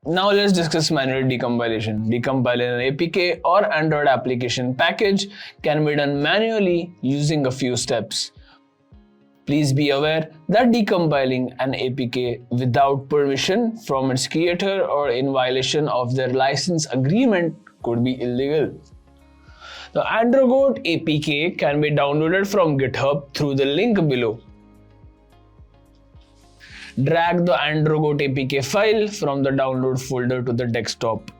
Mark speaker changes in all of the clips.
Speaker 1: Now let's discuss manual decompilation. Decompiling an APK or Android application package can be done manually using a few steps. Please be aware that decompiling an APK without permission from its creator or in violation of their license agreement could be illegal. The Android APK can be downloaded from GitHub through the link below. Drag the Android APK file from the download folder to the desktop.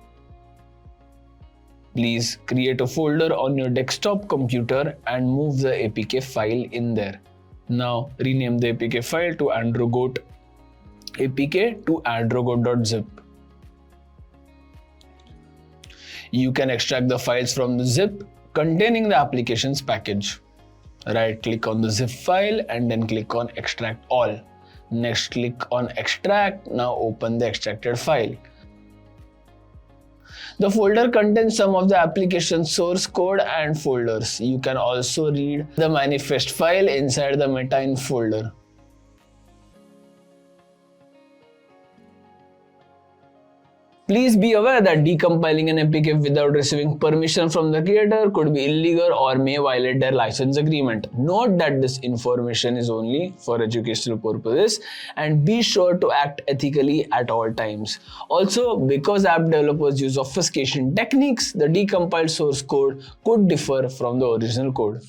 Speaker 1: Please create a folder on your desktop computer and move the APK file in there. Now rename the APK file to Android APK to android.zip. You can extract the files from the zip containing the application's package. Right click on the zip file and then click on extract all. Next click on extract. Now open the extracted file. The folder contains some of the application source code and folders. You can also read the manifest file inside the meta folder. Please be aware that decompiling an APK without receiving permission from the creator could be illegal or may violate their license agreement. Note that this information is only for educational purposes and be sure to act ethically at all times. Also, because app developers use obfuscation techniques, the decompiled source code could differ from the original code.